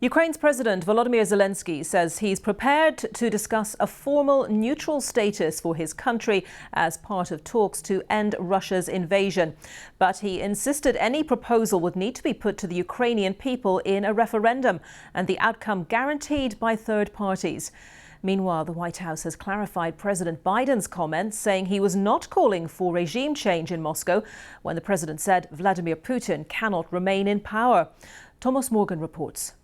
Ukraine's President Volodymyr Zelensky says he's prepared to discuss a formal neutral status for his country as part of talks to end Russia's invasion. But he insisted any proposal would need to be put to the Ukrainian people in a referendum and the outcome guaranteed by third parties. Meanwhile, the White House has clarified President Biden's comments, saying he was not calling for regime change in Moscow when the president said Vladimir Putin cannot remain in power. Thomas Morgan reports.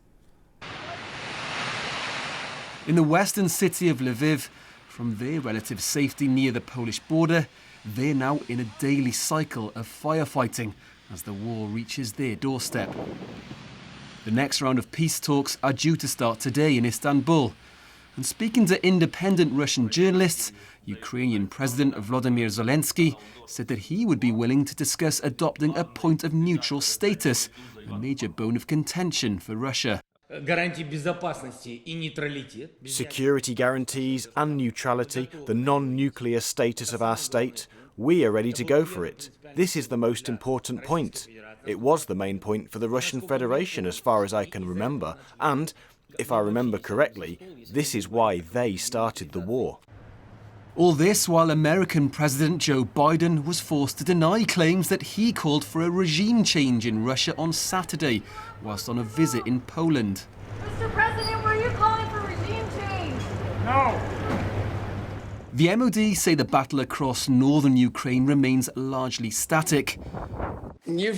In the western city of Lviv, from their relative safety near the Polish border, they're now in a daily cycle of firefighting as the war reaches their doorstep. The next round of peace talks are due to start today in Istanbul. And speaking to independent Russian journalists, Ukrainian President Volodymyr Zelensky said that he would be willing to discuss adopting a point of neutral status, a major bone of contention for Russia. Security guarantees and neutrality, the non-nuclear status of our state, we are ready to go for it. This is the most important point. It was the main point for the Russian Federation as far as I can remember, and, if I remember correctly, this is why they started the war. All this while American President Joe Biden was forced to deny claims that he called for a regime change in Russia on Saturday, whilst on a visit in Poland. Mr. President, were you calling for regime change? No. The MOD say the battle across northern Ukraine remains largely static. No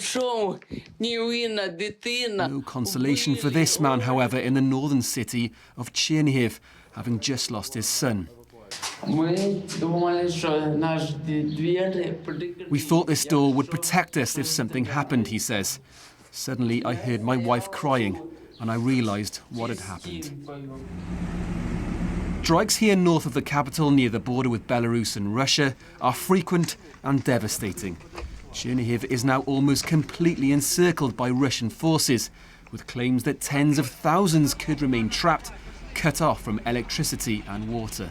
consolation for this man, however, in the northern city of Chernihiv, having just lost his son. We thought this door would protect us if something happened, he says. Suddenly I heard my wife crying and I realised what had happened. Strikes here north of the capital near the border with Belarus and Russia are frequent and devastating. Chernihiv is now almost completely encircled by Russian forces, with claims that tens of thousands could remain trapped, cut off from electricity and water.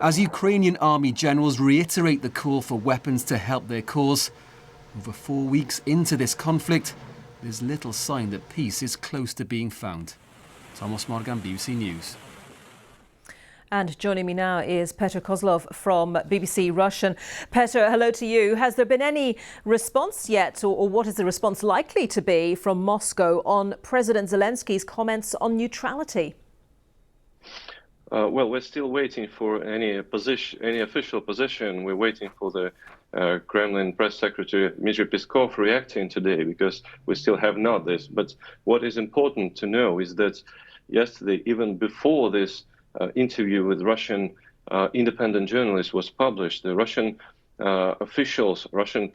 As Ukrainian army generals reiterate the call for weapons to help their cause, over 4 weeks into this conflict, there's little sign that peace is close to being found. Thomas Morgan, BBC News. And joining me now is Petr Kozlov from BBC Russian. Petr, hello to you. Has there been any response yet, or what is the response likely to be from Moscow on President Zelensky's comments on neutrality? Well, we're still waiting for any official position. We're waiting for the Kremlin press secretary Dmitry Peskov reacting today, because we still have not this. But what is important to know is that yesterday, even before this interview with Russian independent journalists was published, the Russian officials, Russian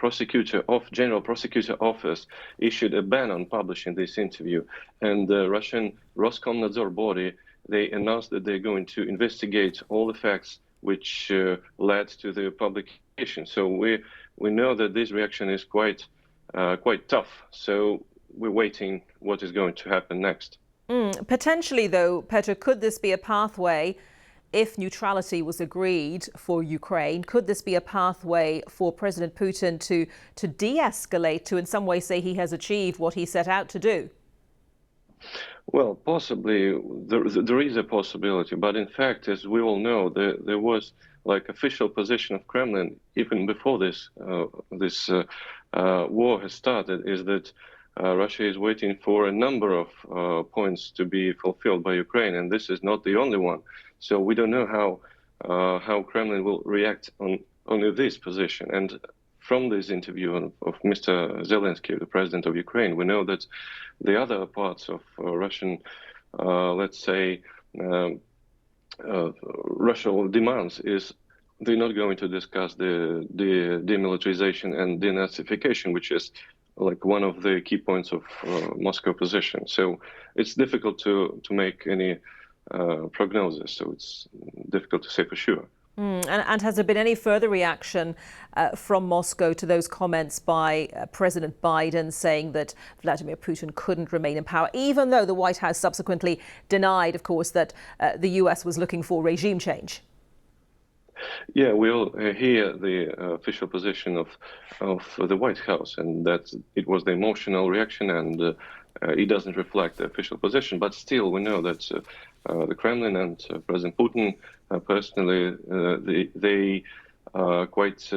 General Prosecutor Office issued a ban on publishing this interview, and the Russian Roskomnadzor body, they announced that they're going to investigate all the facts which led to the publication. So we know that this reaction is quite tough. So we're waiting what is going to happen next. Potentially, though, Petr, could this be a pathway, if neutrality was agreed for Ukraine, could this be a pathway for President Putin to de-escalate, to in some way say he has achieved what he set out to do? Well, possibly there is a possibility, but in fact, as we all know, there was like official position of Kremlin even before this war has started, is that Russia is waiting for a number of points to be fulfilled by Ukraine, and this is not the only one. So we don't know how Kremlin will react on only this position. And from this interview of Mr. Zelensky, the president of Ukraine, we know that the other parts of Russian, let's say, Russian demands is they're not going to discuss the demilitarization and denazification, which is like one of the key points of Moscow position. So it's difficult to make any prognosis. So it's difficult to say for sure. And has there been any further reaction from Moscow to those comments by President Biden saying that Vladimir Putin couldn't remain in power, even though the White House subsequently denied, of course, that the US was looking for regime change? Yeah, we'll hear the official position of the White House, and that it was the emotional reaction and it doesn't reflect the official position. But still, we know that the Kremlin and President Putin personally, they quite.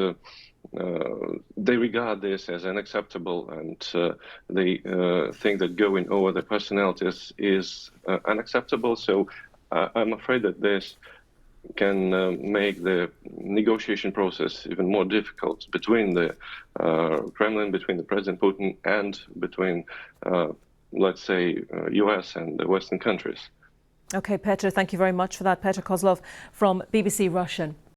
They regard this as unacceptable, and they think that going over the personalities is unacceptable. So I'm afraid that this can make the negotiation process even more difficult between the Kremlin, between the President Putin, and between, let's say, US and the Western countries. OK, Petr, thank you very much for that. Petr Kozlov from BBC Russian.